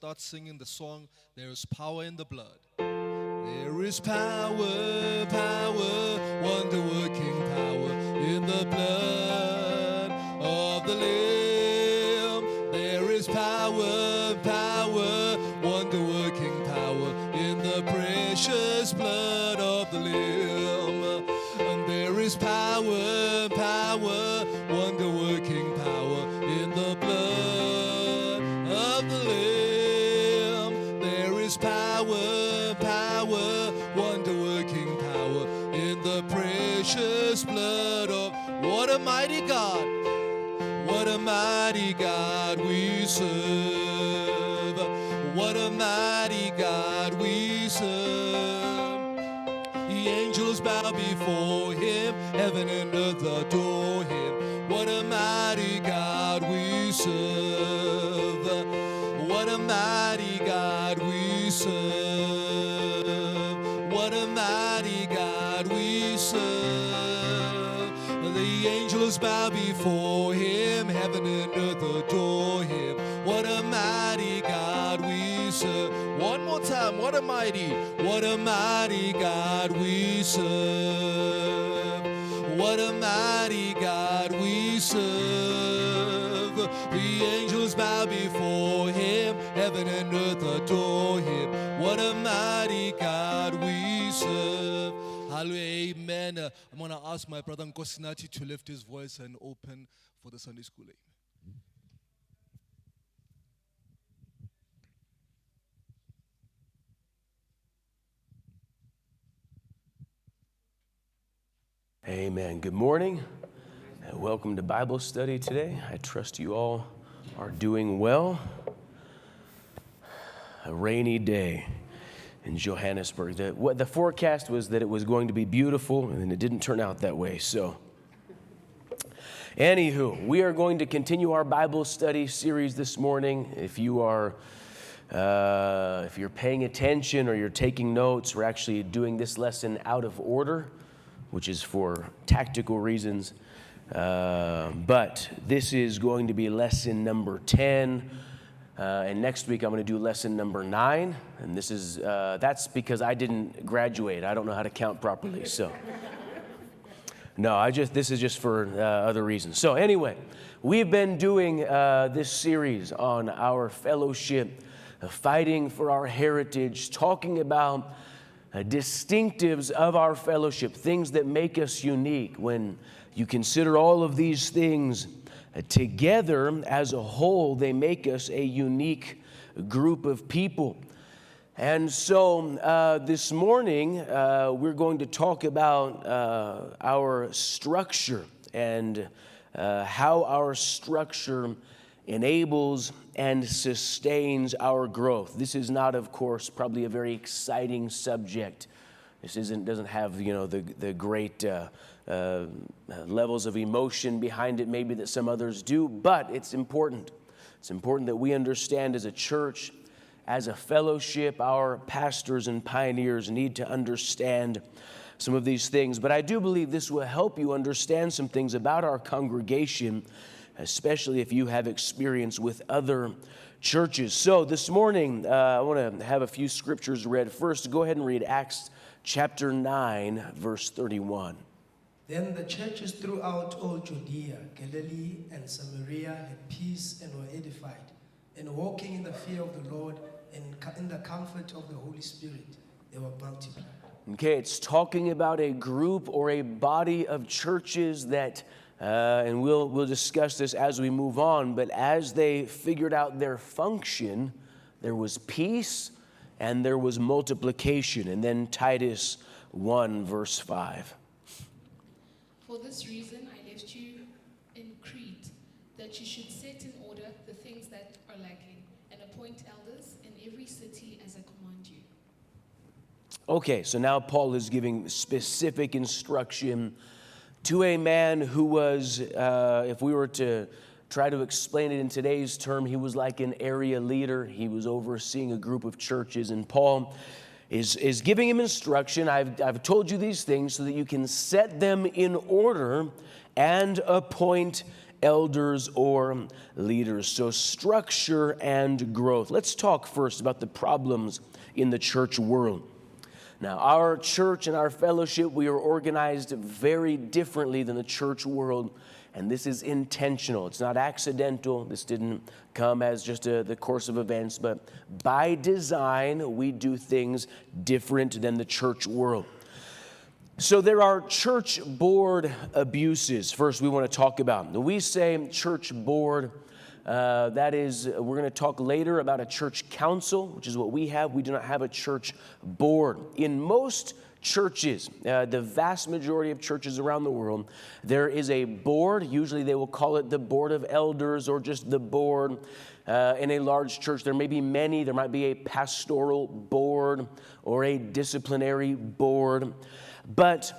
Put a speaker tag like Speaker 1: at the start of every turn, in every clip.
Speaker 1: start singing the song, There is Power in the Blood. There is power, power, wonder-working power in the blood of the Lamb. There is power, power, wonder-working power in the precious blood of the Lamb. And there is power, power, wonder-working power in the blood of the Lamb. There is power, power, wonder-working power in the precious blood of... What a mighty God! What a mighty God we serve! What a mighty God we serve! The angels bow before Him, heaven and earth adore Him. What a mighty God we serve! What a mighty God we serve! What a mighty God we serve! The angels bow before Him, heaven and earth adore Him. What a mighty God we serve! One more time, what a mighty God we serve! What a mighty God we serve! The angels bow before Him, heaven and earth adore Him. What a mighty God we serve! Hallelujah, amen. I'm going to ask my brother Nkosinati to lift his voice and open for the Sunday school.
Speaker 2: Amen. Good morning and welcome to Bible study today. I trust you all are doing well. A rainy day in Johannesburg. The forecast was that it was going to be beautiful, and it didn't turn out that way. So, anywho, we are going to continue our Bible study series this morning. If you're paying attention or you're taking notes, we're actually doing this lesson out of order, which is for tactical reasons. But this is going to be lesson number 10. And next week I'm going to do lesson number 9. And this is, that's because I didn't graduate. I don't know how to count properly. So, no, this is just for other reasons. So anyway, we've been doing this series on our fellowship, fighting for our heritage, talking about distinctives of our fellowship, things that make us unique. When you consider all of these things together as a whole, they make us a unique group of people. And so this morning, we're going to talk about our structure and how our structure enables and sustains our growth. This is not, of course, probably a very exciting subject. This doesn't have, the great levels of emotion behind it maybe that some others do, but it's important. It's important that we understand as a church, as a fellowship, our pastors and pioneers need to understand some of these things. But I do believe this will help you understand some things about our congregation, especially if you have experience with other churches. So this morning, I want to have a few scriptures read. First, go ahead and read Acts chapter 9, verse 31.
Speaker 3: Then the churches throughout all Judea, Galilee, and Samaria had peace and were edified, and walking in the fear of the Lord and in the comfort of the Holy Spirit, they were multiplied.
Speaker 2: Okay, it's talking about a group or a body of churches that, and we'll discuss this as we move on, but as they figured out their function, there was peace and there was multiplication. And then Titus 1, verse 5.
Speaker 4: For this reason I left you in Crete, that you should set in order the things that are lacking, and appoint elders in every city as I command you.
Speaker 2: Okay, so now Paul is giving specific instruction to a man who was, if we were to try to explain it in today's term, he was like an area leader. He was overseeing a group of churches, and Paul is giving him instruction. I've told you these things so that you can set them in order and appoint elders or leaders. So structure and growth. Let's talk first about the problems in the church world. Now, our church and our fellowship, we are organized very differently than the church world, and this is intentional. It's not accidental. This didn't come as just the course of events, but by design, we do things different than the church world. So there are church board abuses. First, we want to talk about. When we say church board, that is, we're going to talk later about a church council, which is what we have. We do not have a church board. In most churches, the vast majority of churches around the world, there is a board. Usually they will call it the board of elders or just the board. In a large church, there may be many. There might be a pastoral board or a disciplinary board. But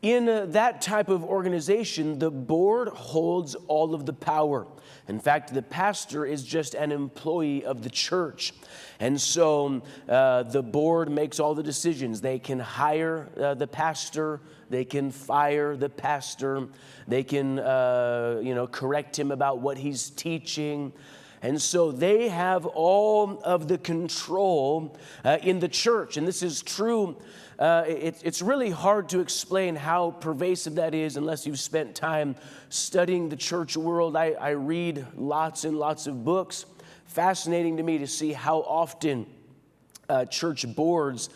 Speaker 2: in that type of organization, the board holds all of the power. In fact, the pastor is just an employee of the church. And so the board makes all the decisions. They can hire the pastor. They can fire the pastor. They can, correct him about what he's teaching. And so they have all of the control in the church. And this is true. It's really hard to explain how pervasive that is unless you've spent time studying the church world. I read lots and lots of books. Fascinating to me to see how often church boards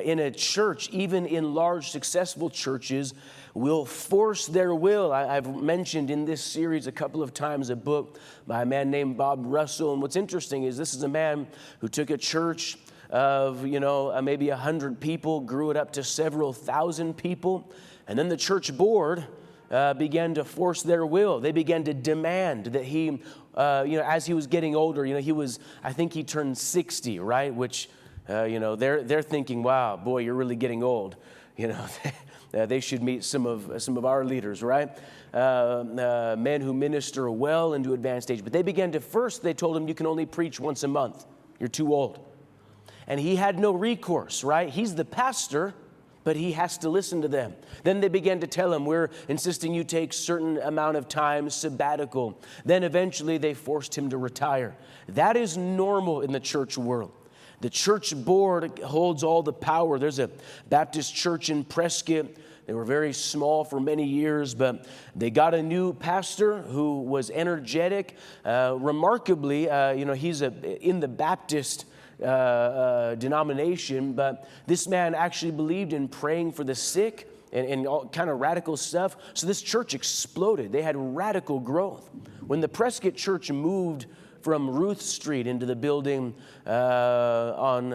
Speaker 2: in a church, even in large successful churches, will force their will. I've mentioned in this series a couple of times a book by a man named Bob Russell. And what's interesting is this is a man who took a church of, maybe 100 people, grew it up to several thousand people. And then the church board began to force their will. They began to demand that he, as he was getting older, I think he turned 60, right? Which, they're thinking, wow, boy, you're really getting old. They should meet some of our leaders, right? Men who minister well into advanced age. But they told him, you can only preach once a month. You're too old. And he had no recourse, right? He's the pastor, but he has to listen to them. Then they began to tell him, we're insisting you take certain amount of time sabbatical. Then eventually they forced him to retire. That is normal in the church world. The church board holds all the power. There's a Baptist church in Prescott. They were very small for many years, but they got a new pastor who was energetic. Remarkably, he's in the Baptist denomination, but this man actually believed in praying for the sick and all kind of radical stuff. So this church exploded. They had radical growth. When the Prescott church moved from Ruth Street into the building on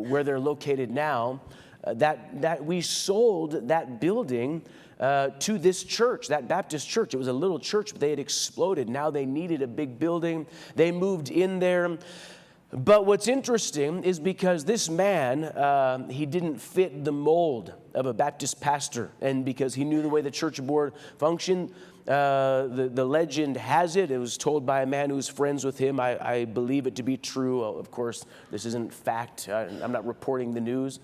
Speaker 2: where they're located now, that we sold that building to this church, that Baptist church. It was a little church, but they had exploded. Now they needed a big building. They moved in there. But what's interesting is because this man, he didn't fit the mold of a Baptist pastor. And because he knew the way the church board functioned, the legend has it, it was told by a man who was friends with him. I believe it to be true. Of course, this isn't fact. I'm not reporting the news.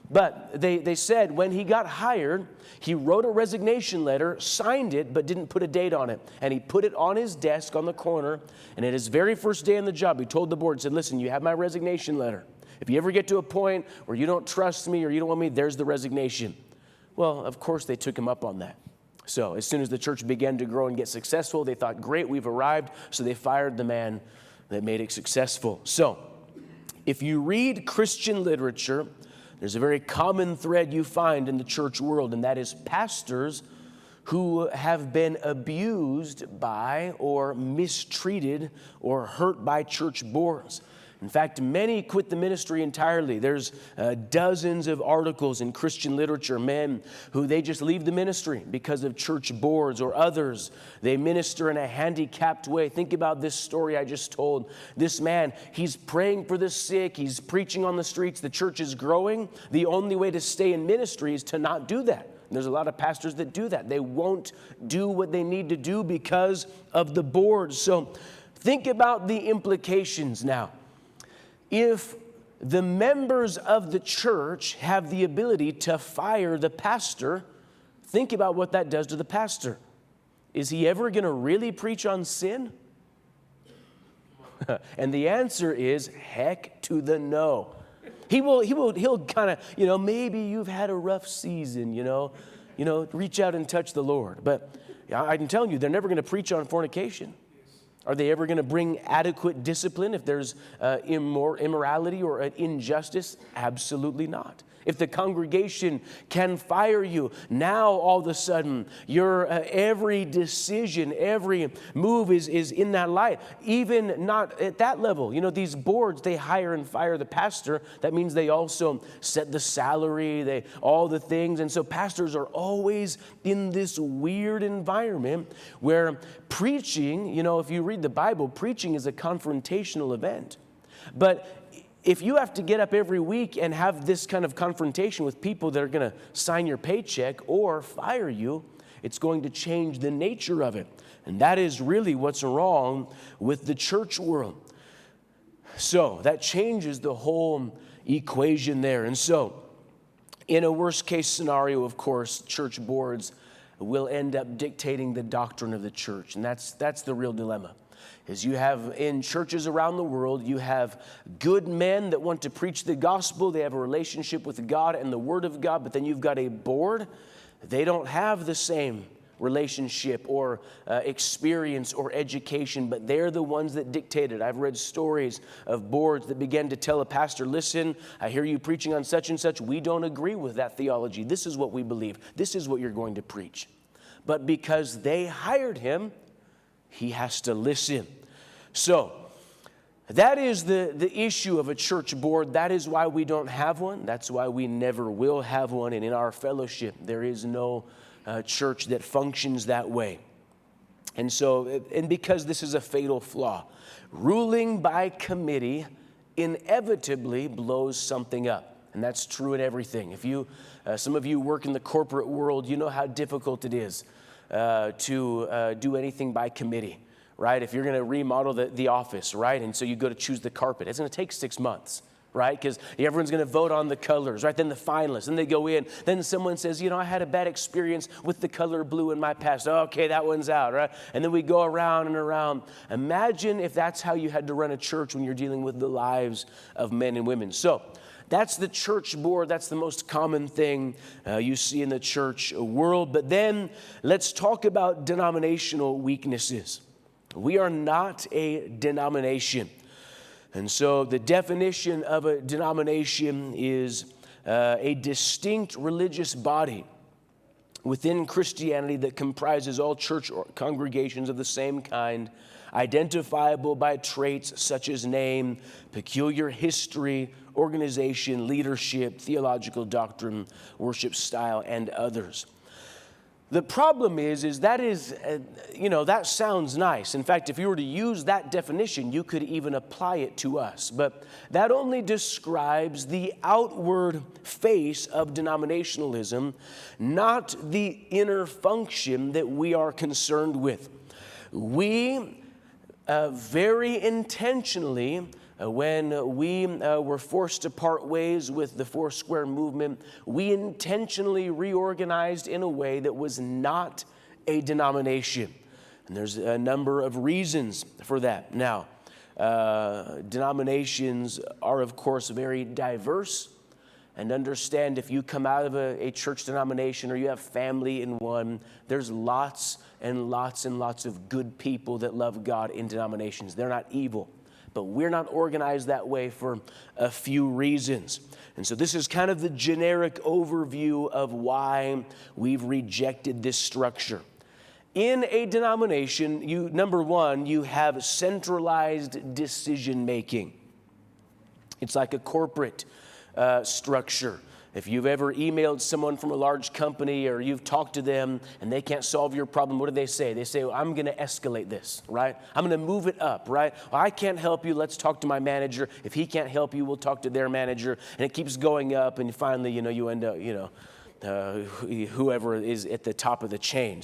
Speaker 2: But they said when he got hired, he wrote a resignation letter, signed it, but didn't put a date on it. And he put it on his desk on the corner. And at his very first day on the job, he told the board, said, listen, you have my resignation letter. If you ever get to a point where you don't trust me or you don't want me, there's the resignation. Well, of course, they took him up on that. So as soon as the church began to grow and get successful, they thought, great, we've arrived. So they fired the man that made it successful. So if you read Christian literature, there's a very common thread you find in the church world, and that is pastors who have been abused by or mistreated or hurt by church boards. In fact, many quit the ministry entirely. There's dozens of articles in Christian literature, men who they just leave the ministry because of church boards, or others, they minister in a handicapped way. Think about this story I just told. This man, he's praying for the sick, he's preaching on the streets, the church is growing. The only way to stay in ministry is to not do that. And there's a lot of pastors that do that. They won't do what they need to do because of the board. So think about the implications now. If the members of the church have the ability to fire the pastor, think about what that does to the pastor. is he ever going to really preach on sin? And the answer is heck to the no. He'll kind of, maybe you've had a rough season, reach out and touch the Lord. But I can tell you, they're never going to preach on fornication. Are they ever going to bring adequate discipline if there's immorality or injustice? Absolutely not. If the congregation can fire you, now all of a sudden your every decision, every move is in that light. Even not at that level. These boards, they hire and fire the pastor. That means they also set the salary, all the things. And so pastors are always in this weird environment where preaching, if you read the Bible, preaching is a confrontational event. But if you have to get up every week and have this kind of confrontation with people that are going to sign your paycheck or fire you, it's going to change the nature of it. And that is really what's wrong with the church world. So that changes the whole equation there. And so in a worst case scenario, of course, church boards will end up dictating the doctrine of the church. And that's the real dilemma. Is you have in churches around the world, you have good men that want to preach the gospel. They have a relationship with God and the Word of God. But then you've got a board. They don't have the same relationship or experience or education, but they're the ones that dictate it. I've read stories of boards that began to tell a pastor, listen, I hear you preaching on such and such. We don't agree with that theology. This is what we believe. This is what you're going to preach. But because they hired him, he has to listen. So that is the issue of a church board. That is why we don't have one. That's why we never will have one. And in our fellowship, there is no church that functions that way. And so, and because this is a fatal flaw, ruling by committee inevitably blows something up. And that's true in everything. If you, some of you work in the corporate world, you know how difficult it is to do anything by committee. Right? If you're going to remodel the office, right? And so you go to choose the carpet. It's going to take 6 months, right? Because everyone's going to vote on the colors, right? Then the finalists, then they go in. Then someone says, I had a bad experience with the color blue in my past. Oh, okay, that one's out, right? And then we go around and around. Imagine if that's how you had to run a church when you're dealing with the lives of men and women. So that's the church board. That's the most common thing you see in the church world. But then let's talk about denominational weaknesses. We are not a denomination. And so the definition of a denomination is a distinct religious body within Christianity that comprises all church congregations of the same kind, identifiable by traits such as name, peculiar history, organization, leadership, theological doctrine, worship style, and others. The problem is that sounds nice. In fact, if you were to use that definition, you could even apply it to us. But that only describes the outward face of denominationalism, not the inner function that we are concerned with. We very intentionally, when we were forced to part ways with the Foursquare movement, we intentionally reorganized in a way that was not a denomination. And there's a number of reasons for that. Now, denominations are, of course, very diverse. And understand if you come out of a church denomination or you have family in one, there's lots and lots and lots of good people that love God in denominations. They're not evil. But we're not organized that way for a few reasons. And so this is kind of the generic overview of why we've rejected this structure. In a denomination, number one, you have centralized decision making. It's like a corporate structure. If you've ever emailed someone from a large company or you've talked to them and they can't solve your problem, what do they say? They say, well, I'm going to escalate this, right? I'm going to move it up, right? Well, I can't help you. Let's talk to my manager. If he can't help you, we'll talk to their manager. And it keeps going up and finally, you end up, whoever is at the top of the chain.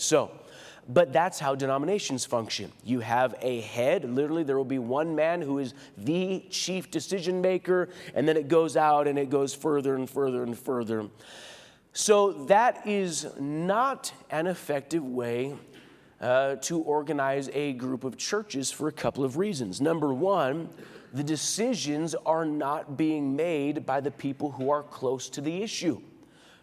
Speaker 2: But that's how denominations function. You have a head. Literally, there will be one man who is the chief decision maker, and then it goes out and it goes further and further and further. So that is not an effective way to organize a group of churches for a couple of reasons. Number one, the decisions are not being made by the people who are close to the issue.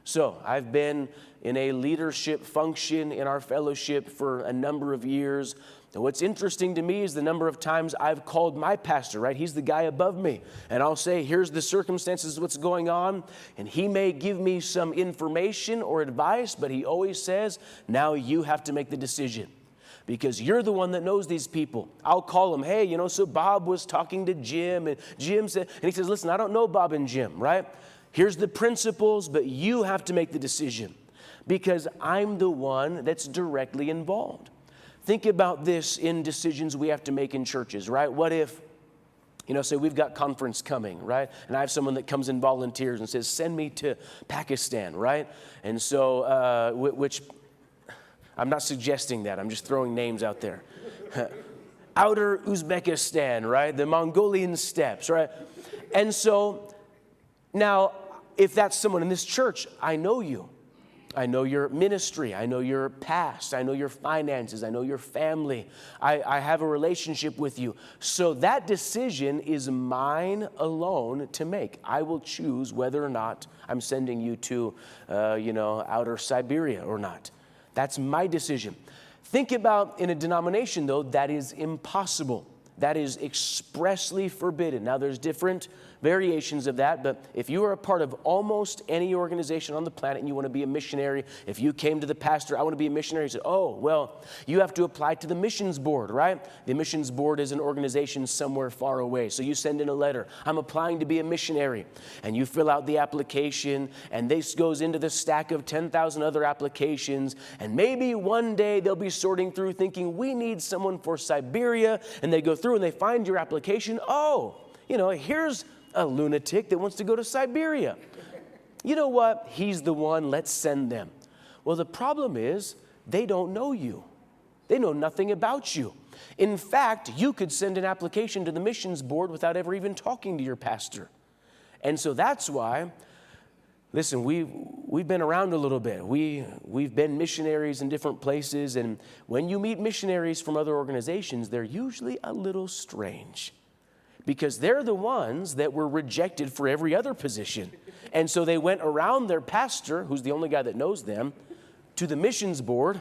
Speaker 2: So I've been in a leadership function in our fellowship for a number of years. And what's interesting to me is the number of times I've called my pastor, right? He's the guy above me. And I'll say, here's the circumstances, what's going on. And he may give me some information or advice, but he always says, now you have to make the decision. Because you're the one that knows these people. I'll call him, hey, so Bob was talking to Jim, and Jim said, and he says, listen, I don't know Bob and Jim, right? Here's the principles, but you have to make the decision because I'm the one that's directly involved. Think about this in decisions we have to make in churches, right? What if, say we've got conference coming, right? And I have someone that comes and volunteers and says, send me to Pakistan, right? And so, which I'm not suggesting that. I'm just throwing names out there. Outer Uzbekistan, right? The Mongolian steppes, right? And so now, if that's someone in this church, I know you. I know your ministry. I know your past. I know your finances. I know your family. I have a relationship with you. So that decision is mine alone to make. I will choose whether or not I'm sending you to, outer Siberia or not. That's my decision. Think about in a denomination, though, that is impossible. That is expressly forbidden. Now, there's different variations of that, but if you are a part of almost any organization on the planet and you want to be a missionary, if you came to the pastor, I want to be a missionary, he said, oh, well, you have to apply to the missions board, right? The missions board is an organization somewhere far away. So you send in a letter, I'm applying to be a missionary, and you fill out the application, and this goes into the stack of 10,000 other applications, and maybe one day they'll be sorting through thinking, we need someone for Siberia, and they go through and they find your application. Oh, here's a lunatic that wants to go to Siberia. You know what? He's the one. Let's send them. Well, the problem is they don't know you. They know nothing about you. In fact, you could send an application to the missions board without ever even talking to your pastor. And so that's why, listen, we've been around a little bit. We've been missionaries in different places, and when you meet missionaries from other organizations, they're usually a little strange because they're the ones that were rejected for every other position. And so they went around their pastor, who's the only guy that knows them, to the missions board,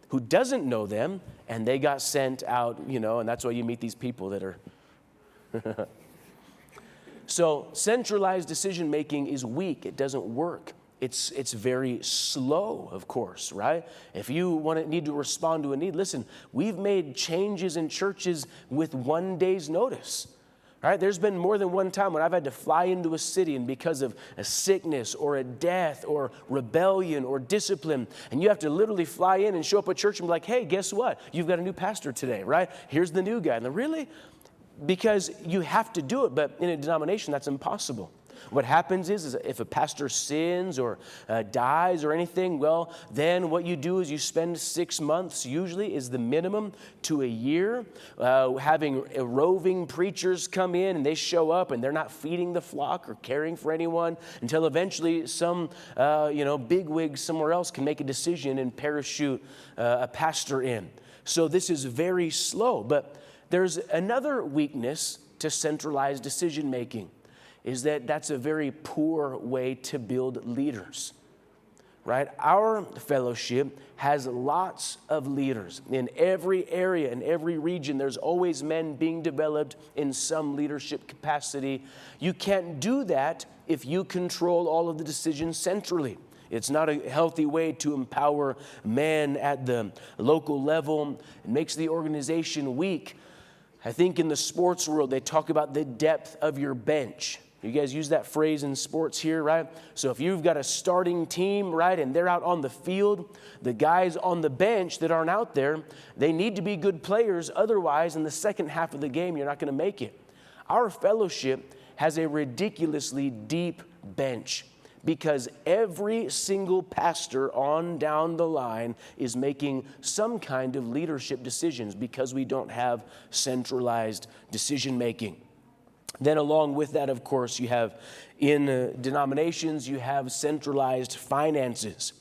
Speaker 2: who doesn't know them, and they got sent out, and that's why you meet these people that are... So centralized decision-making is weak. It doesn't work. It's very slow, of course, right? If you need to respond to a need, listen, we've made changes in churches with 1 day's notice. Right? There's been more than one time when I've had to fly into a city and because of a sickness or a death or rebellion or discipline, and you have to literally fly in and show up at church and be like, hey, guess what? You've got a new pastor today, right? Here's the new guy. And they're really? Because you have to do it, but in a denomination, that's impossible. What happens is if a pastor sins or dies or anything, well, then what you do is you spend 6 months, usually is the minimum, to a year, having roving preachers come in, and they show up, and they're not feeding the flock or caring for anyone until eventually some, bigwig somewhere else can make a decision and parachute a pastor in. So this is very slow, but there's another weakness to centralized decision-making, is that that's a very poor way to build leaders, right? Our fellowship has lots of leaders. In every area, in every region, there's always men being developed in some leadership capacity. You can't do that if you control all of the decisions centrally. It's not a healthy way to empower men at the local level. It makes the organization weak. I think in the sports world, they talk about the depth of your bench. You guys use that phrase in sports here, right? So if you've got a starting team, right, and they're out on the field, the guys on the bench that aren't out there, they need to be good players. Otherwise, in the second half of the game, you're not going to make it. Our fellowship has a ridiculously deep bench because every single pastor on down the line is making some kind of leadership decisions because we don't have centralized decision making. Then along with that, of course, you have in denominations, you have centralized finances.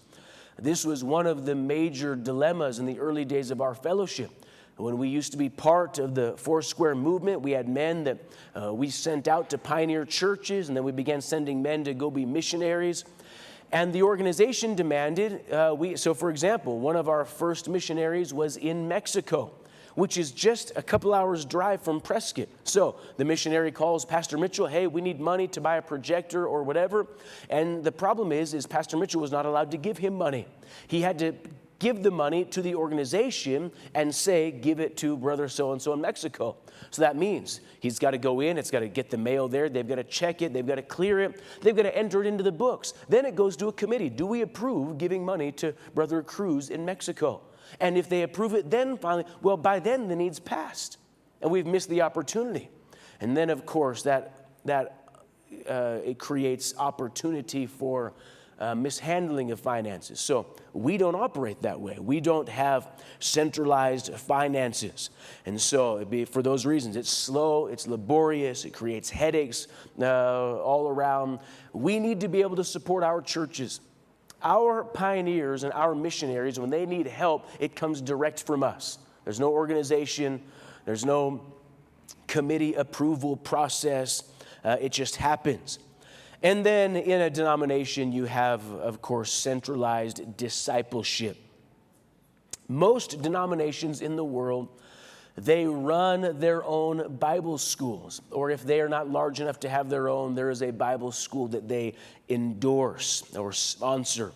Speaker 2: This was one of the major dilemmas in the early days of our fellowship. When we used to be part of the Foursquare movement, we had men that we sent out to pioneer churches, and then we began sending men to go be missionaries. And the organization demanded, so for example, one of our first missionaries was in Mexico, which is just a couple hours drive from Prescott. So the missionary calls Pastor Mitchell, hey, we need money to buy a projector or whatever. And the problem is Pastor Mitchell was not allowed to give him money. He had to give the money to the organization and say, give it to brother so-and-so in Mexico. So that means he's got to go in, it's got to get the mail there, they've got to check it, they've got to clear it, they've got to enter it into the books. Then it goes to a committee. Do we approve giving money to Brother Cruz in Mexico? And if they approve it, then finally, well, by then the need's passed, and we've missed the opportunity. And then, of course, it creates opportunity for mishandling of finances. So we don't operate that way. We don't have centralized finances. And so for those reasons, it's slow, it's laborious, it creates headaches all around. We need to be able to support our churches. Our pioneers and our missionaries, when they need help, it comes direct from us. There's no organization, there's no committee approval process. It just happens. And then in a denomination, you have, of course, centralized discipleship. Most denominations in the world, they run their own Bible schools. Or if they are not large enough to have their own, there is a Bible school that they endorse or sponsor.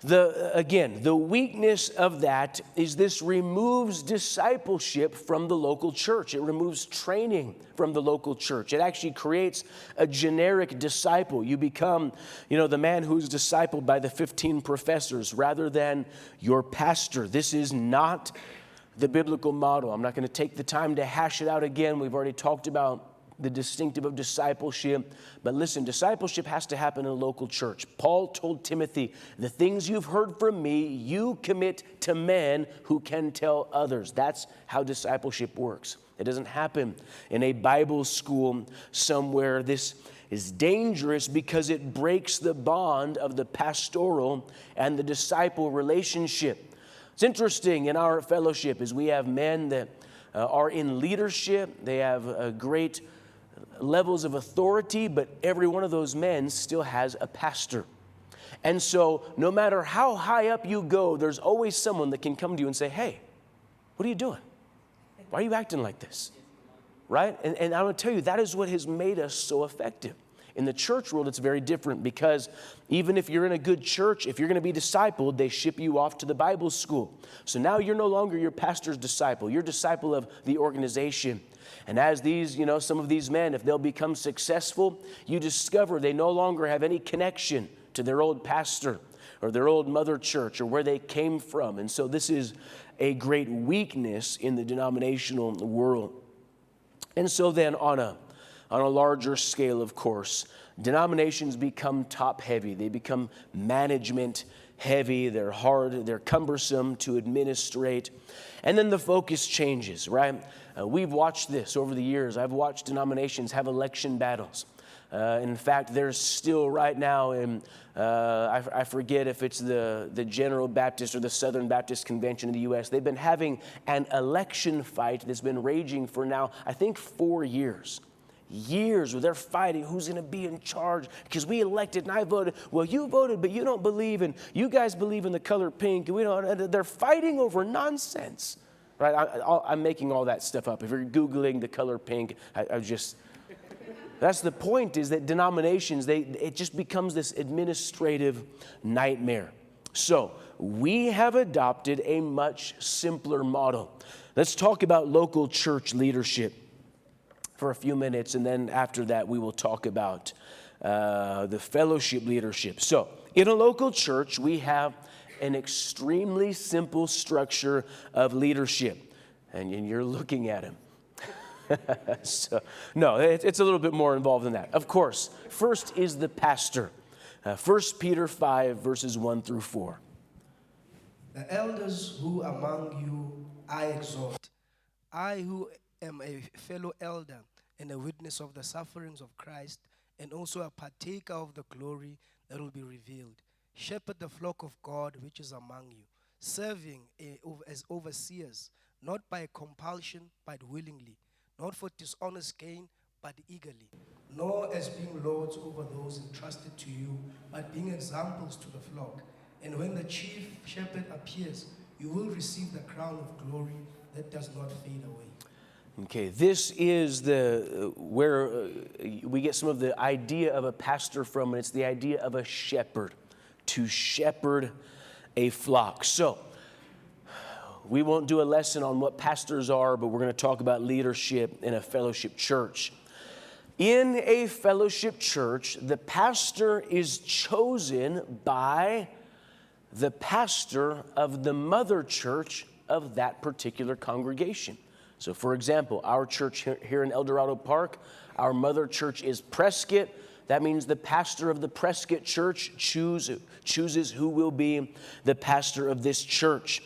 Speaker 2: The weakness of that is this removes discipleship from the local church. It removes training from the local church. It actually creates a generic disciple. You become, the man who's discipled by the 15 professors rather than your pastor. This is not the biblical model. I'm not going to take the time to hash it out again. We've already talked about the distinctive of discipleship. But listen, discipleship has to happen in a local church. Paul told Timothy, the things you've heard from me, you commit to men who can tell others. That's how discipleship works. It doesn't happen in a Bible school somewhere. This is dangerous because it breaks the bond of the pastoral and the disciple relationship. It's interesting in our fellowship is we have men that are in leadership. They have great levels of authority, but every one of those men still has a pastor. And so no matter how high up you go, there's always someone that can come to you and say, hey, what are you doing? Why are you acting like this? Right? And I want to tell you, that is what has made us so effective. In the church world, it's very different because even if you're in a good church, if you're going to be discipled, they ship you off to the Bible school. So now you're no longer your pastor's disciple. You're disciple of the organization. And as these, some of these men, if they'll become successful, you discover they no longer have any connection to their old pastor or their old mother church or where they came from. And so this is a great weakness in the denominational world. And so then on a larger scale, of course, denominations become top-heavy. They become management-heavy. They're hard. They're cumbersome to administrate. And then the focus changes, right? We've watched this over the years. I've watched denominations have election battles. In fact, there's still right now, I forget if it's the General Baptist or the Southern Baptist Convention in the U.S., they've been having an election fight that's been raging for now, I think, 4 years. Years where they're fighting who's going to be in charge because we elected and I voted. Well, you voted, but you don't believe in, you guys believe in the color pink. And we don't. They're fighting over nonsense, right? I'm making all that stuff up. If you're Googling the color pink, that's the point is that denominations, it just becomes this administrative nightmare. So we have adopted a much simpler model. Let's talk about local church leadership for a few minutes, and then after that we will talk about the fellowship leadership. So in a local church, we have an extremely simple structure of leadership. And you're looking at him. So, no, it's a little bit more involved than that. Of course, first is the pastor. 1 Peter 5, verses 1 through 4.
Speaker 3: The elders who among you I exhort, I who am a fellow elder and a witness of the sufferings of Christ, and also a partaker of the glory that will be revealed. shepherd the flock of God which is among you, serving as overseers, not by compulsion, but willingly, not for dishonest gain, but eagerly, nor as being lords over those entrusted to you, but being examples to the flock. And when the chief shepherd appears, you will receive the crown of glory that does not fade away.
Speaker 2: Okay, this is where we get some of the idea of a pastor from, and it's the idea of a shepherd, to shepherd a flock. So, we won't do a lesson on what pastors are, but we're going to talk about leadership in a fellowship church. In a fellowship church, the pastor is chosen by the pastor of the mother church of that particular congregation. So, for example, our church here in Eldorado Park, our mother church is Prescott. That means the pastor of the Prescott church chooses who will be the pastor of this church.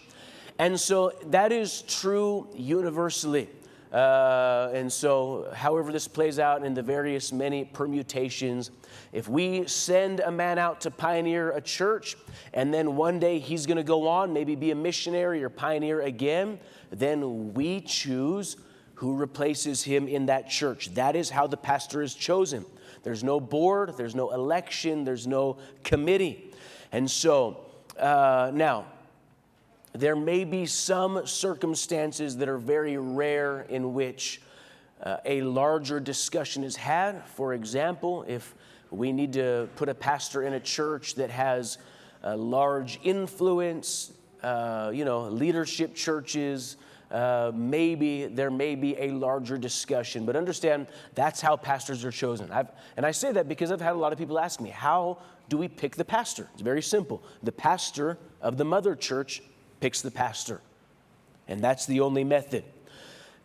Speaker 2: And so that is true universally. And so however this plays out in the various many permutations, if we send a man out to pioneer a church, and then one day he's going to go on, maybe be a missionary or pioneer again, then we choose who replaces him in that church. That is how the pastor is chosen. There's no board, there's no election, there's no committee. And so now, there may be some circumstances that are very rare in which a larger discussion is had. For example, if we need to put a pastor in a church that has a large influence, leadership churches, maybe there may be a larger discussion. But understand, that's how pastors are chosen. And I say that because I've had a lot of people ask me, how do we pick the pastor? It's very simple. The pastor of the mother church picks the pastor. And that's the only method.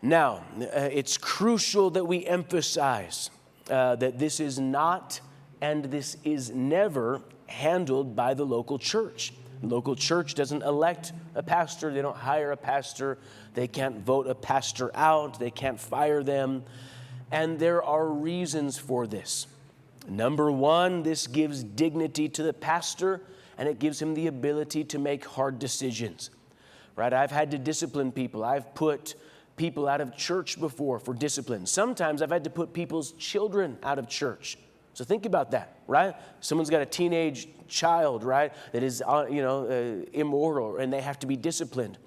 Speaker 2: Now, it's crucial that we emphasize that this is not and this is never handled by the local church. The local church doesn't elect a pastor. They don't hire a pastor. They can't vote a pastor out. They can't fire them. And there are reasons for this. Number one, this gives dignity to the pastor, and it gives him the ability to make hard decisions, right? I've had to discipline people. I've put people out of church before for discipline. Sometimes I've had to put people's children out of church. So think about that, right? Someone's got a teenage child, right, that is, immoral, and they have to be disciplined.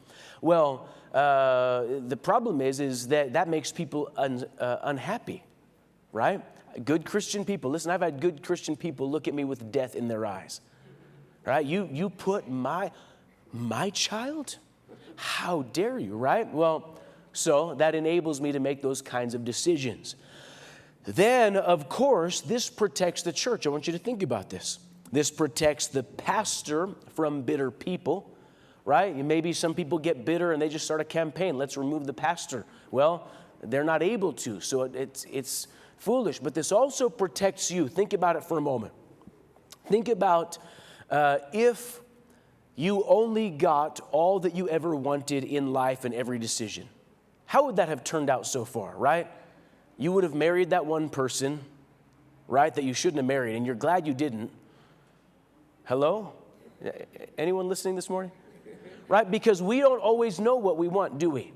Speaker 2: Well, the problem is that makes people unhappy, right? Good Christian people. Listen, I've had good Christian people look at me with death in their eyes. Right? You put my child? How dare you, right? Well, so that enables me to make those kinds of decisions. Then, of course, this protects the church. I want you to think about this. This protects the pastor from bitter people, right? Maybe some people get bitter and they just start a campaign. Let's remove the pastor. Well, they're not able to, so it's foolish. But this also protects you. Think about it for a moment. Think about if you only got all that you ever wanted in life and every decision. How would that have turned out so far, right? You would have married that one person, right, that you shouldn't have married, and you're glad you didn't. Hello? Anyone listening this morning? Right? Because we don't always know what we want, do we?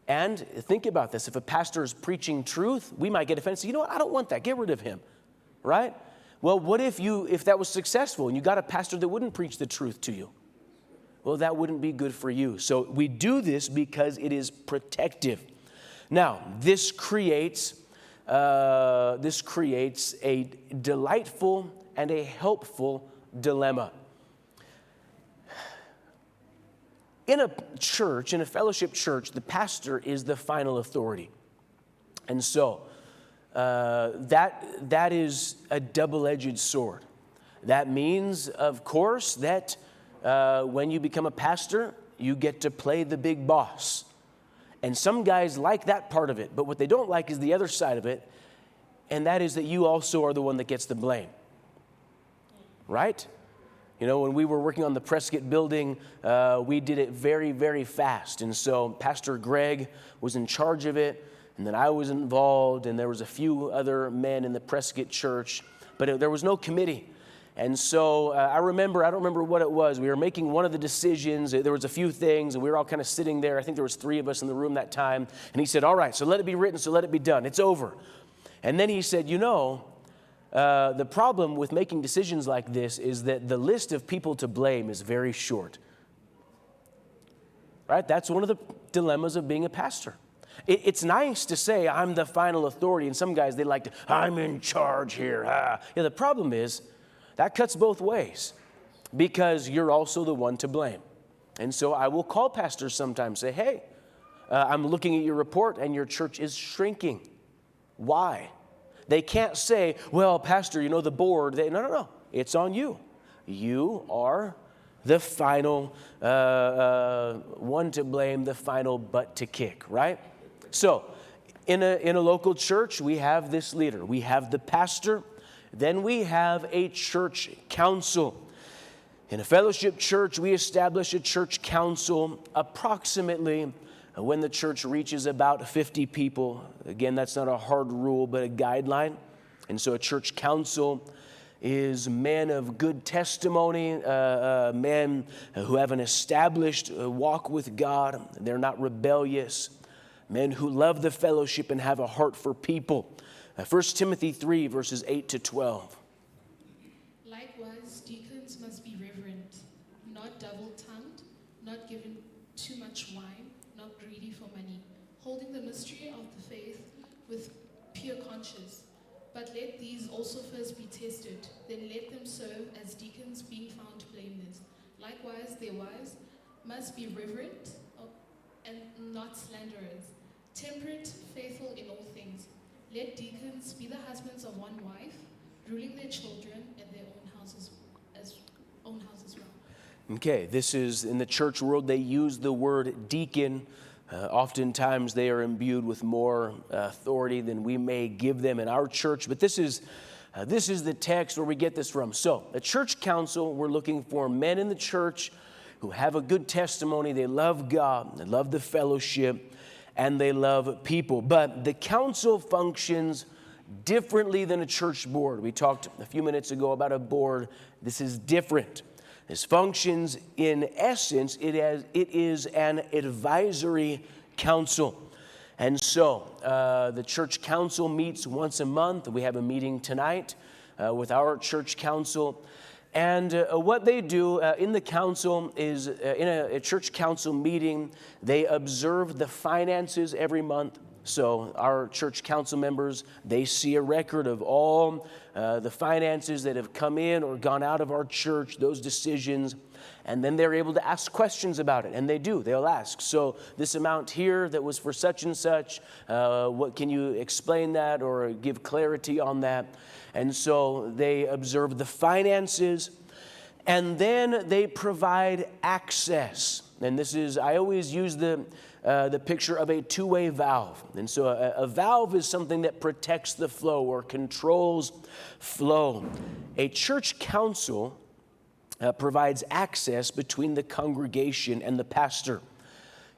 Speaker 2: And think about this. If a pastor is preaching truth, we might get offended. You know what? I don't want that. Get rid of him. Right? Well, what if that was successful and you got a pastor that wouldn't preach the truth to you? Well, that wouldn't be good for you. So we do this because it is protective. Now, this creates a delightful and a helpful dilemma. In a church, in a fellowship church, the pastor is the final authority. And so that is a double-edged sword. That means, of course, that when you become a pastor, you get to play the big boss. And some guys like that part of it, but what they don't like is the other side of it, and that is that you also are the one that gets the blame. Right? You know, when we were working on the Prescott building, we did it very, very fast. And so Pastor Greg was in charge of it, and then I was involved, and there was a few other men in the Prescott church, but there was no committee. And so I don't remember what it was. We were making one of the decisions. There was a few things, and we were all kind of sitting there. I think there was 3 of us in the room that time. And he said, all right, so let it be written, so let it be done. It's over. And then he said, the problem with making decisions like this is that the list of people to blame is very short. Right? That's one of the dilemmas of being a pastor. It's nice to say, I'm the final authority. And some guys, they like to, I'm in charge here. Yeah, the problem is, that cuts both ways because you're also the one to blame. And so I will call pastors sometimes, say, hey, I'm looking at your report and your church is shrinking. Why? They can't say, well, pastor, the board. No. It's on you. You are the final one to blame, the final butt to kick, right? So in a local church, we have this leader. We have the pastor. Then we have a church council. In a fellowship church, we establish a church council approximately when the church reaches about 50 people. Again, that's not a hard rule, but a guideline. And so a church council is men of good testimony, men who have an established walk with God. They're not rebellious. Men who love the fellowship and have a heart for people. 1 Timothy 3, verses 8 to 12.
Speaker 4: Likewise, deacons must be reverent, not double-tongued, not given too much wine, not greedy for money, holding the mystery of the faith with pure conscience. But let these also first be tested, then let them serve as deacons, being found blameless. Likewise, their wives must be reverent and not slanderers, temperate, faithful in all things. Let deacons be the husbands of one wife, ruling their children and their own houses as well.
Speaker 2: Okay, this is in the church world, they use the word deacon. Oftentimes they are imbued with more authority than we may give them in our church. But this is the text where we get this from. So, a church council, we're looking for men in the church who have a good testimony. They love God, they love the fellowship, and they love people. But the council functions differently than a church board. We talked a few minutes ago about a board. This is different. This functions, in essence, it is an advisory council. And so the church council meets once a month. We have a meeting tonight with our church council. And what they do in the council is, in a church council meeting, they observe the finances every month. So our church council members, they see a record of all the finances that have come in or gone out of our church, those decisions, and then they're able to ask questions about it. And they do. They'll ask, so this amount here that was for such and such, what can you explain that or give clarity on that? And so they observe the finances, and then they provide access. And this is, I always use the picture of a two-way valve. And so a valve is something that protects the flow or controls flow. A church council provides access between the congregation and the pastor.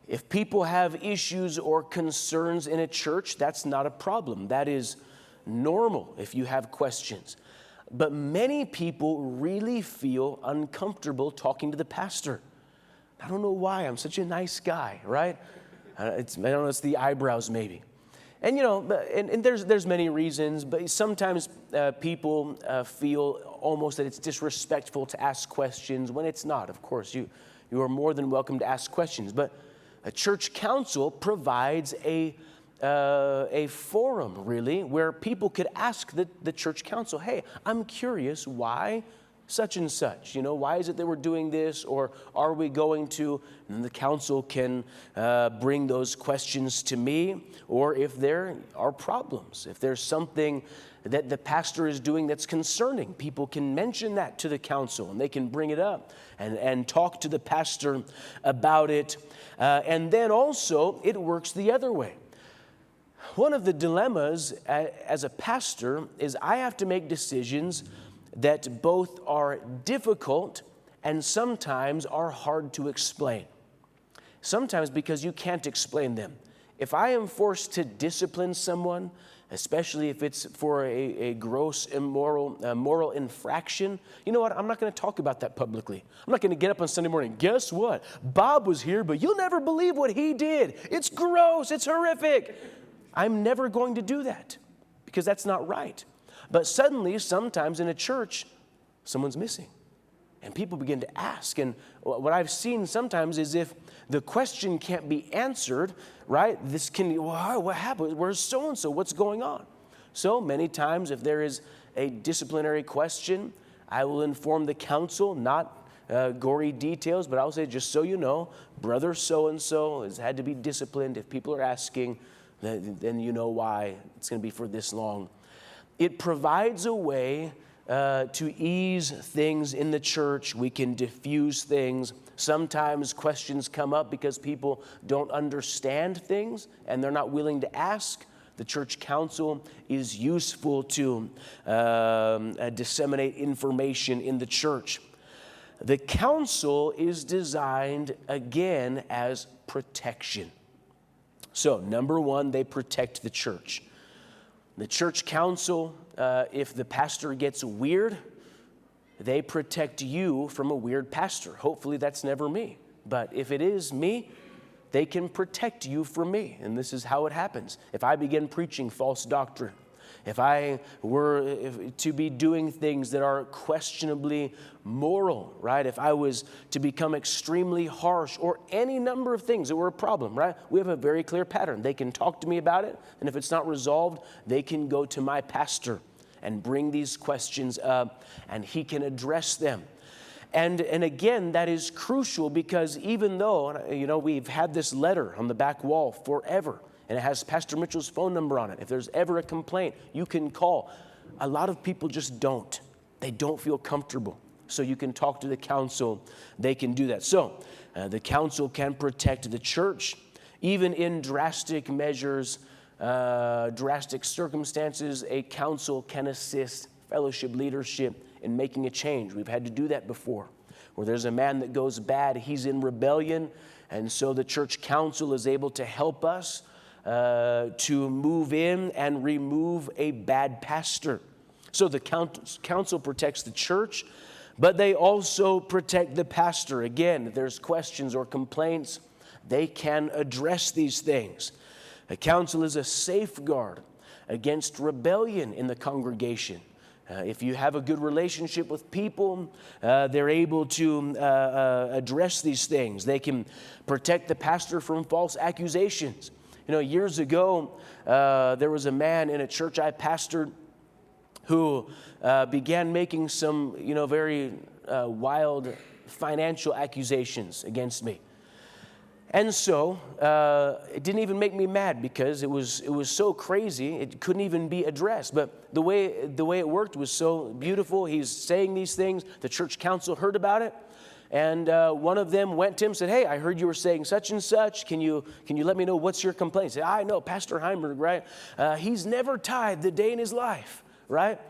Speaker 2: If people have issues or concerns in a church, that's not a problem. That is normal if you have questions. But many people really feel uncomfortable talking to the pastor. I don't know why. I'm such a nice guy, right? I don't know, it's the eyebrows maybe. And and there's many reasons, but sometimes people feel almost that it's disrespectful to ask questions when it's not. Of course, you are more than welcome to ask questions, but a church council provides a forum, really, where people could ask the church council, hey, I'm curious why such and such, why is it that we're doing this, or are we going to, and the council can bring those questions to me, or if there are problems, if there's something that the pastor is doing that's concerning, people can mention that to the council, and they can bring it up and talk to the pastor about it, and then also it works the other way. One of the dilemmas as a pastor is I have to make decisions that both are difficult and sometimes are hard to explain. Sometimes because you can't explain them. If I am forced to discipline someone, especially if it's for a gross immoral moral infraction. You know what? I'm not going to talk about that publicly. I'm not going to get up on Sunday morning. Guess what? Bob was here, but you'll never believe what he did. It's gross. It's horrific. I'm never going to do that because that's not right. But suddenly, sometimes in a church, someone's missing. And people begin to ask. And what I've seen sometimes is if the question can't be answered, right? This can, well, what happened? Where's so-and-so? What's going on? So many times if there is a disciplinary question, I will inform the council, not gory details, but I'll say, just so you know, brother so-and-so has had to be disciplined. If people are asking, then you know why it's going to be for this long. It provides a way to ease things in the church. We can diffuse things. Sometimes questions come up because people don't understand things and they're not willing to ask. The church council is useful to disseminate information in the church. The council is designed, again, as protection. So, number one, they protect the church. The church council, if the pastor gets weird, they protect you from a weird pastor. Hopefully that's never me. But if it is me, they can protect you from me. And this is how it happens. If I begin preaching false doctrine, if I were to be doing things that are questionably moral, right? If I was to become extremely harsh or any number of things that were a problem, right? We have a very clear pattern. They can talk to me about it, and if it's not resolved, they can go to my pastor and bring these questions up, and he can address them. And again, that is crucial because even though, you know, we've had this letter on the back wall forever, and it has Pastor Mitchell's phone number on it. If there's ever a complaint, you can call. A lot of people just don't. They don't feel comfortable. So you can talk to the council. They can do that. So the council can protect the church. Even in drastic measures, drastic circumstances, a council can assist fellowship leadership in making a change. We've had to do that before. Where there's a man that goes bad, he's in rebellion, and so the church council is able to help us to move in and remove a bad pastor. So the council protects the church, but they also protect the pastor. Again, if there's questions or complaints, they can address these things. The council is a safeguard against rebellion in the congregation. If you have a good relationship with people, they're able to address these things. They can protect the pastor from false accusations. You know, years ago, there was a man in a church I pastored who began making some, very wild financial accusations against me. And so it didn't even make me mad because it was so crazy, it couldn't even be addressed. But the way it worked was so beautiful. He's saying these things. The church council heard about it. And one of them went to him and said, "Hey, I heard you were saying such and such. Can you let me know what's your complaint?" He said, "I know, Pastor Heimberg, right? He's never tithed a day in his life," right?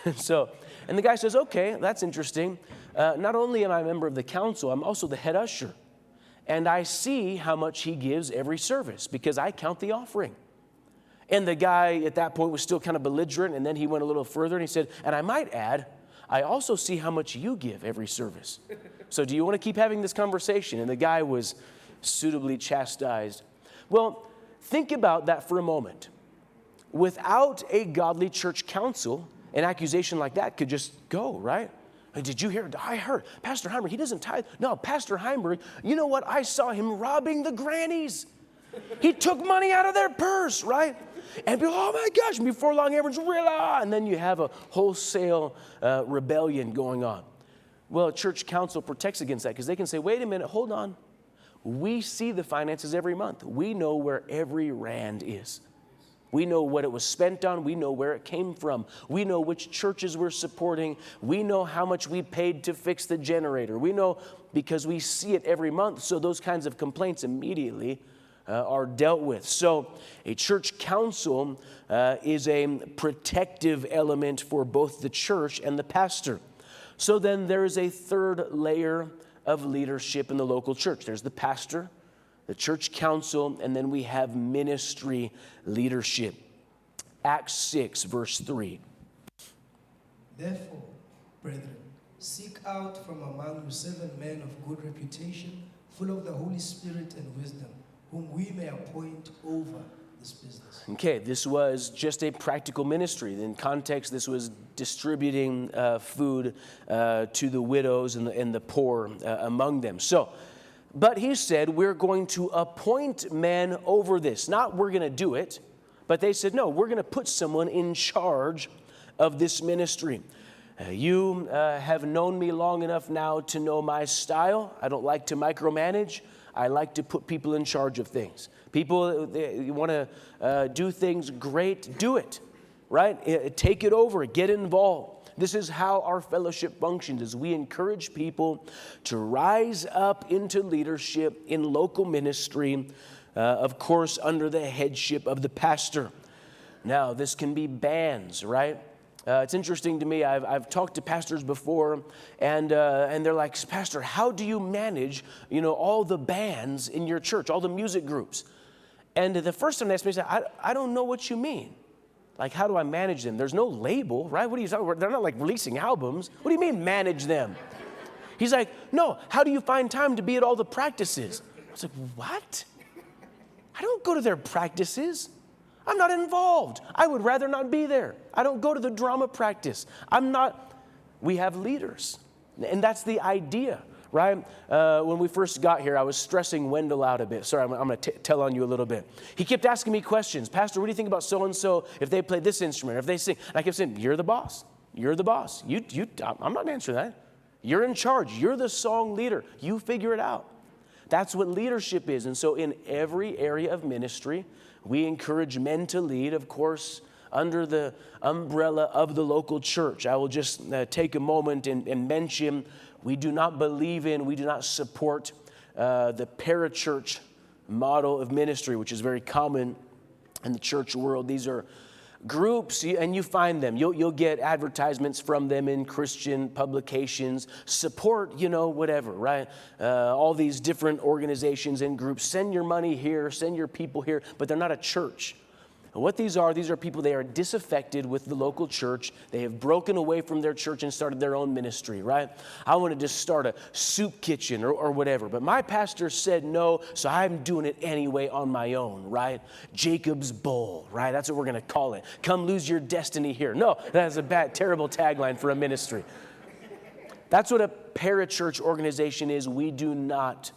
Speaker 2: And the guy says, "Okay, that's interesting. Not only am I a member of the council, I'm also the head usher. And I see how much he gives every service because I count the offering." And the guy at that point was still kind of belligerent, and then he went a little further and he said, "And I might add, I also see how much you give every service. So do you want to keep having this conversation?" And the guy was suitably chastised. Well, think about that for a moment. Without a godly church council, an accusation like that could just go, right? "Did you hear? I heard Pastor Heimberg, he doesn't tithe." "No, Pastor Heimberg, you know what? I saw him robbing the grannies. He took money out of their purse," right? And people, "Oh my gosh," and before long, everyone's really, and then you have a wholesale rebellion going on. Well, church council protects against that because they can say, "Wait a minute, hold on. We see the finances every month. We know where every rand is. We know what it was spent on. We know where it came from. We know which churches we're supporting. We know how much we paid to fix the generator. We know because we see it every month." So those kinds of complaints immediately are dealt with. So a church council is a protective element for both the church and the pastor. So then there is a third layer of leadership in the local church. There's the pastor, the church council, and then we have ministry leadership. Acts 6, verse 3.
Speaker 3: Therefore, brethren, seek out from among you 7 men of good reputation, full of the Holy Spirit and wisdom, whom we may appoint over this business.
Speaker 2: Okay, this was just a practical ministry. In context, this was distributing food to the widows and the poor among them. So, but he said, we're going to appoint men over this. Not we're going to do it, but they said, no, we're going to put someone in charge of this ministry. You have known me long enough now to know my style. I don't like to micromanage. I like to put people in charge of things. People, you want to do things great, do it, right? Take it over, get involved. This is how our fellowship functions, is we encourage people to rise up into leadership in local ministry, of course, under the headship of the pastor. Now, this can be bands, right? It's interesting to me. I've talked to pastors before, and they're like, Pastor, how do you manage, all the bands in your church, all the music groups? And the first time they asked me, I said, I don't know what you mean. Like, how do I manage them? There's no label, right? What are you talking about? They're not like releasing albums. What do you mean manage them? He's like, no, how do you find time to be at all the practices? I was like, what? I don't go to their practices. I'm not involved. I would rather not be there. I don't go to the drama practice. We have leaders. And that's the idea, right? When we first got here, I was stressing Wendell out a bit. Sorry, I'm going to tell on you a little bit. He kept asking me questions. Pastor, what do you think about so-and-so if they play this instrument, if they sing? And I kept saying, you're the boss. You're the boss. I'm not answering that. You're in charge. You're the song leader. You figure it out. That's what leadership is. And so in every area of ministry, we encourage men to lead, of course, under the umbrella of the local church. I will just take a moment and mention we do not support the parachurch model of ministry, which is very common in the church world. These are groups, and you find them. You'll get advertisements from them in Christian publications. Support, whatever, right? All these different organizations and groups. Send your money here, send your people here, but they're not a church. And what these are people, they are disaffected with the local church. They have broken away from their church and started their own ministry, right? I want to just start a soup kitchen or whatever. But my pastor said no, so I'm doing it anyway on my own, right? Jacob's Bowl, right? That's what we're going to call it. Come lose your destiny here. No, that's a terrible tagline for a ministry. That's what a parachurch organization is. We do not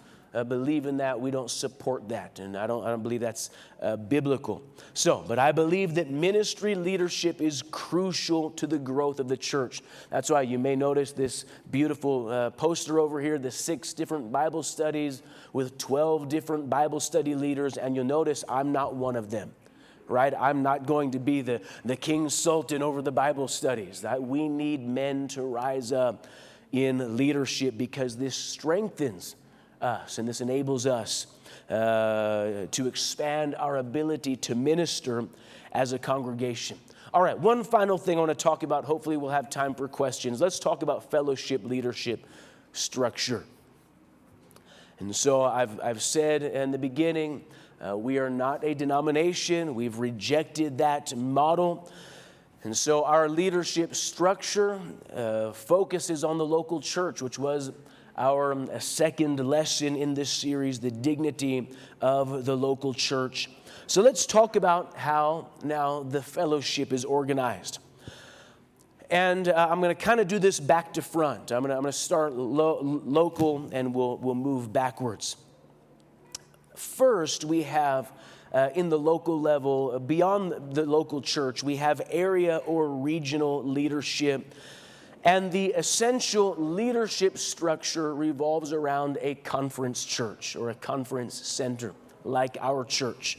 Speaker 2: believe in that. We don't support that, and I don't believe that's biblical. So, but I believe that ministry leadership is crucial to the growth of the church. That's why you may notice this beautiful poster over here, the 6 different Bible studies with 12 different Bible study leaders, and you'll notice I'm not one of them. Right? I'm not going to be the King Sultan over the Bible studies. We need men to rise up in leadership because this strengthens us, and this enables us to expand our ability to minister as a congregation. All right, one final thing I want to talk about. Hopefully we'll have time for questions. Let's talk about fellowship leadership structure. And so I've said in the beginning, we are not a denomination. We've rejected that model. And so our leadership structure focuses on the local church, which was our second lesson in this series, the dignity of the local church. So let's talk about how now the fellowship is organized. And I'm going to kind of do this back to front. I'm going to start local, and we'll move backwards. First, we have in the local level, beyond the local church, we have area or regional leadership. And the essential leadership structure revolves around a conference church or a conference center like our church.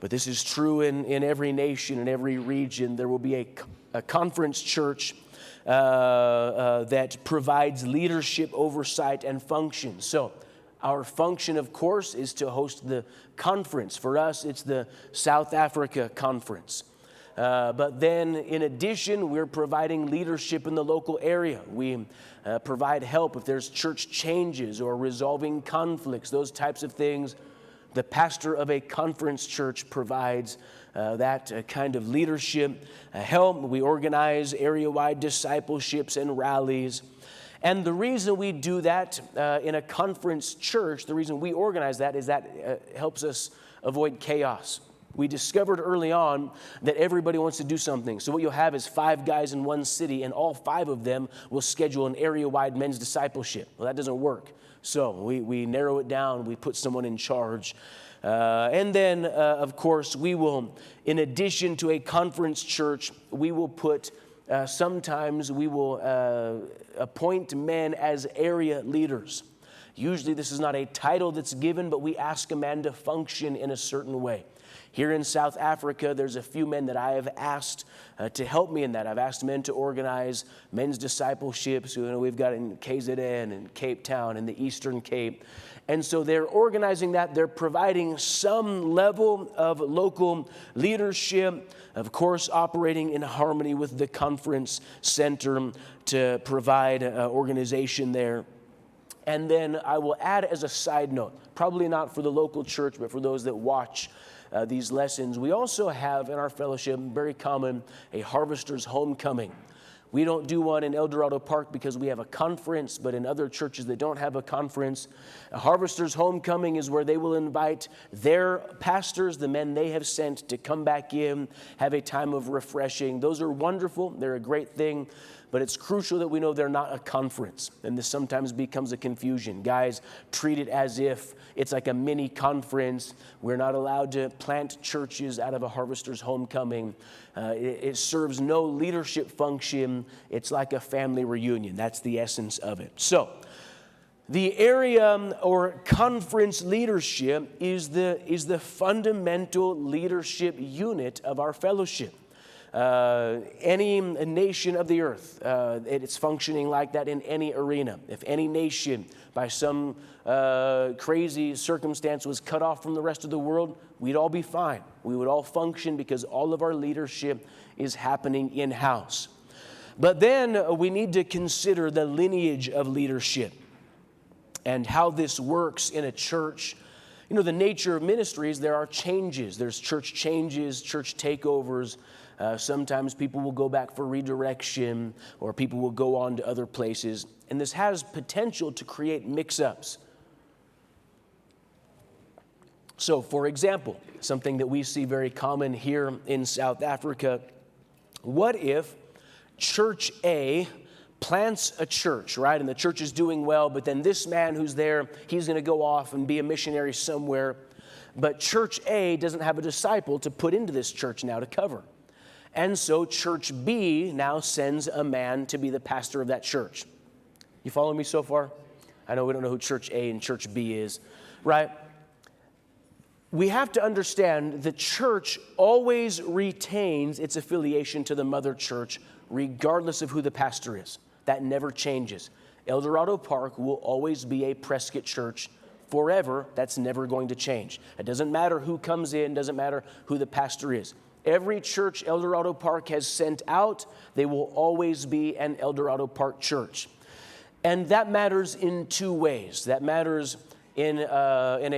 Speaker 2: But this is true in every nation, in every region. There will be a conference church that provides leadership, oversight, and function. So our function, of course, is to host the conference. For us, it's the South Africa Conference. But then, in addition, we're providing leadership in the local area. We provide help if there's church changes or resolving conflicts, those types of things. The pastor of a conference church provides that kind of leadership help. We organize area-wide discipleships and rallies. And the reason we do that in a conference church, the reason we organize that is that helps us avoid chaos. We discovered early on that everybody wants to do something. So what you'll have is 5 guys in one city, and all 5 of them will schedule an area-wide men's discipleship. Well, that doesn't work. So we narrow it down. We put someone in charge. And then, of course, we will, in addition to a conference church, we will put, sometimes we will appoint men as area leaders. Usually this is not a title that's given, but we ask a man to function in a certain way. Here in South Africa, there's a few men that I have asked to help me in that. I've asked men to organize men's discipleships. We've got in KZN and Cape Town and the Eastern Cape. And so they're organizing that. They're providing some level of local leadership, of course, operating in harmony with the conference center to provide organization there. And then I will add as a side note, probably not for the local church, but for those that watch these lessons, we also have in our fellowship, very common, a harvester's homecoming. We don't do one in Eldorado Park because we have a conference, but in other churches that don't have a conference, a harvester's homecoming is where they will invite their pastors, the men they have sent, to come back in, have a time of refreshing. Those are wonderful. They're a great thing. But it's crucial that we know they're not a conference. And this sometimes becomes a confusion. Guys treat it as if it's like a mini conference. We're not allowed to plant churches out of a harvester's homecoming. It serves no leadership function. It's like a family reunion. That's the essence of it. So the area or conference leadership is the fundamental leadership unit of our fellowship. Any nation of the earth, it's functioning like that in any arena. If any nation by some crazy circumstance was cut off from the rest of the world, we'd all be fine. We would all function because all of our leadership is happening in-house. But then we need to consider the lineage of leadership and how this works in a church. You know, the nature of ministries, there are changes. There's church changes, church takeovers. Sometimes people will go back for redirection, or people will go on to other places. And this has potential to create mix-ups. So, for example, something that we see very common here in South Africa, what if Church A plants a church, right? And the church is doing well, but then this man who's there, he's going to go off and be a missionary somewhere. But Church A doesn't have a disciple to put into this church now to cover. And so Church B now sends a man to be the pastor of that church. You follow me so far? I know we don't know who Church A and Church B is, right? We have to understand the church always retains its affiliation to the mother church, regardless of who the pastor is. That never changes. Eldorado Park will always be a Prescott church forever. That's never going to change. It doesn't matter who comes in, doesn't matter who the pastor is. Every church Eldorado Park has sent out, they will always be an Eldorado Park church. And that matters in 2 ways. That matters in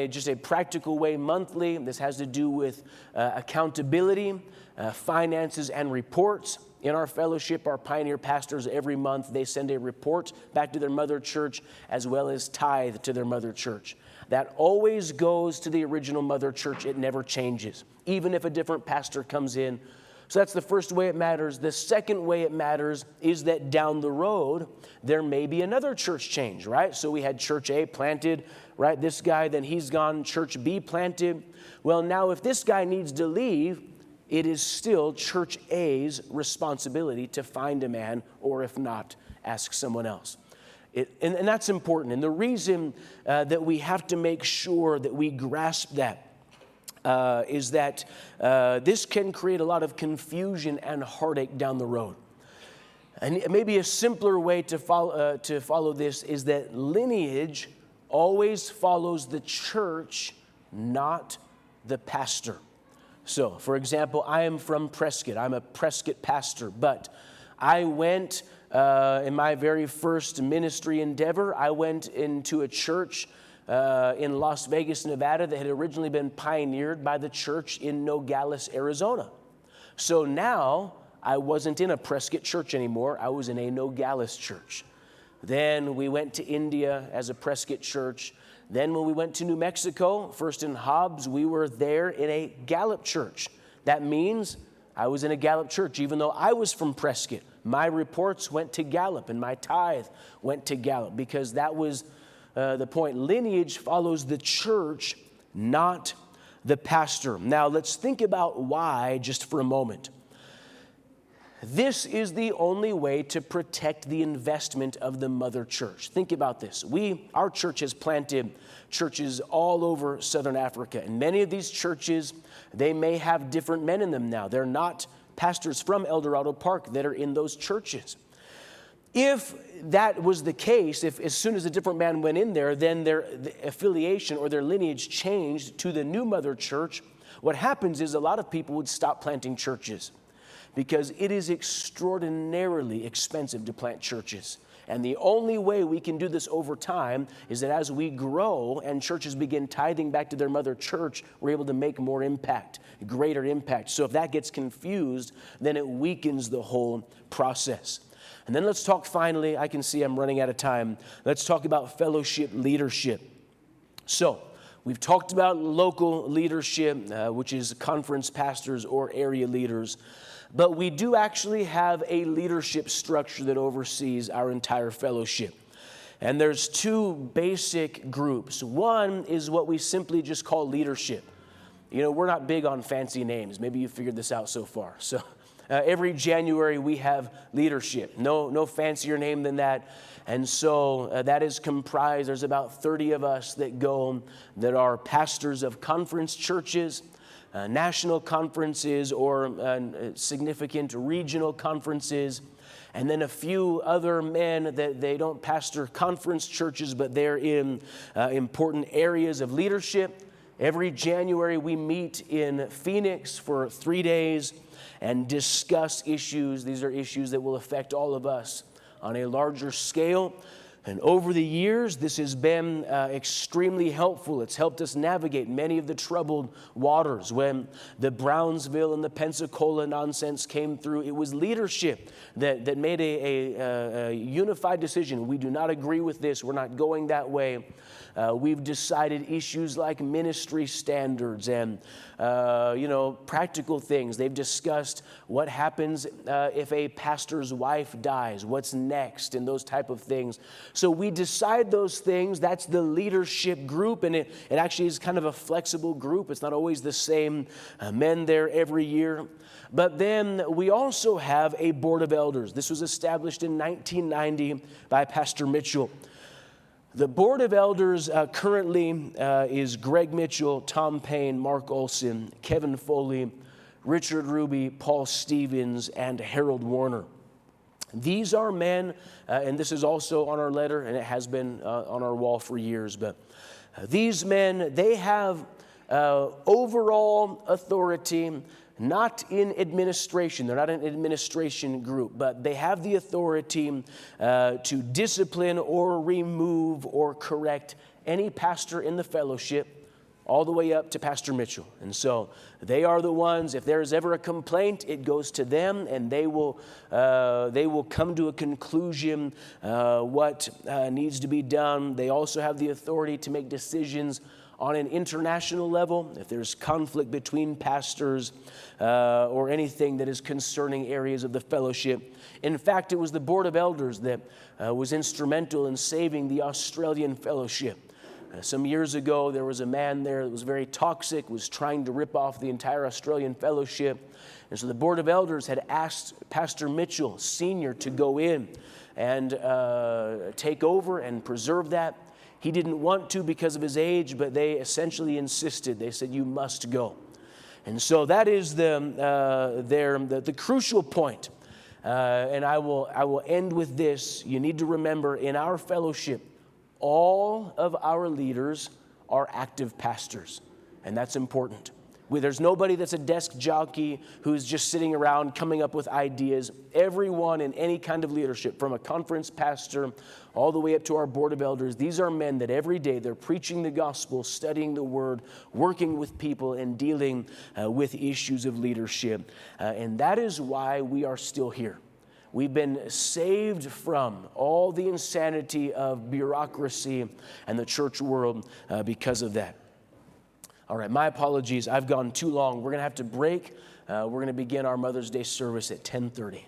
Speaker 2: just a practical way monthly. This has to do with accountability, finances, and reports. In our fellowship, our pioneer pastors, every month, they send a report back to their mother church as well as tithe to their mother church. That always goes to the original mother church. It never changes, even if a different pastor comes in. So that's the first way it matters. The second way it matters is that down the road, there may be another church change, right? So we had Church A planted, right? This guy, then he's gone, Church B planted. Well, now if this guy needs to leave, it is still Church A's responsibility to find a man, or if not, ask someone else. And that's important. And the reason that we have to make sure that we grasp that is that this can create a lot of confusion and heartache down the road. And maybe a simpler way to follow this is that lineage always follows the church, not the pastor. So, for example, I am from Prescott. I'm a Prescott pastor, but I went in my very first ministry endeavor, I went into a church in Las Vegas, Nevada, that had originally been pioneered by the church in Nogales, Arizona. So now I wasn't in a Prescott church anymore. I was in a Nogales church. Then we went to India as a Prescott church. Then when we went to New Mexico, first in Hobbs, we were there in a Gallup church. That means I was in a Gallup church, even though I was from Prescott. My reports went to Gallup, and my tithe went to Gallup, because that was the point. Lineage follows the church, not the pastor. Now, let's think about why just for a moment. This is the only way to protect the investment of the mother church. Think about this. Our church has planted churches all over Southern Africa, and many of these churches, they may have different men in them now. They're not pastors from Eldorado Park that are in those churches. If that was the case, if as soon as a different man went in there, then their affiliation or their lineage changed to the new mother church, what happens is a lot of people would stop planting churches, because it is extraordinarily expensive to plant churches. And the only way we can do this over time is that as we grow and churches begin tithing back to their mother church, we're able to make more impact, greater impact. So if that gets confused, then it weakens the whole process. And then let's talk finally, I can see I'm running out of time. Let's talk about fellowship leadership. So we've talked about local leadership, which is conference pastors or area leaders. But we do actually have a leadership structure that oversees our entire fellowship. And there's two basic groups. One is what we simply just call leadership. You know, we're not big on fancy names. Maybe you figured this out so far. So every January we have leadership. No fancier name than that. And so that is comprised, there's about 30 of us that go, that are pastors of conference churches, national conferences, or significant regional conferences, and then a few other men that they don't pastor conference churches, but they're in important areas of leadership. Every January we meet in Phoenix for 3 days and discuss issues. These are issues that will affect all of us on a larger scale. And over the years, this has been extremely helpful. It's helped us navigate many of the troubled waters. When the Brownsville and the Pensacola nonsense came through, it was leadership that made a unified decision. We do not agree with this. We're not going that way. We've decided issues like ministry standards and, practical things. They've discussed what happens if a pastor's wife dies, what's next, and those type of things. So we decide those things. That's the leadership group, and it actually is kind of a flexible group. It's not always the same men there every year. But then we also have a board of elders. This was established in 1990 by Pastor Mitchell. The board of elders currently is Greg Mitchell, Tom Payne, Mark Olson, Kevin Foley, Richard Ruby, Paul Stevens, and Harold Warner. These are men, and this is also on our letter, and it has been on our wall for years, but these men, they have overall authority, not in administration. They're not an administration group, but they have the authority to discipline or remove or correct any pastor in the fellowship, all the way up to Pastor Mitchell. And so they are the ones, if there is ever a complaint, it goes to them, and they will come to a conclusion what needs to be done. They also have the authority to make decisions on an international level, if there's conflict between pastors or anything that is concerning areas of the fellowship. In fact, it was the Board of Elders that was instrumental in saving the Australian fellowship. Some years ago, there was a man there that was very toxic, was trying to rip off the entire Australian fellowship. And so the Board of Elders had asked Pastor Mitchell, Sr., to go in and take over and preserve that. He didn't want to because of his age, but they essentially insisted. They said, you must go. And so that is the crucial point. And I will end with this. You need to remember, in our fellowship, all of our leaders are active pastors, and that's important. There's nobody that's a desk jockey who's just sitting around coming up with ideas. Everyone in any kind of leadership, from a conference pastor all the way up to our board of elders, these are men that every day they're preaching the gospel, studying the word, working with people, and dealing with issues of leadership. And that is why we are still here. We've been saved from all the insanity of bureaucracy and the church world because of that. All right, my apologies. I've gone too long. We're going to have to break. We're going to begin our Mother's Day service at 10:30.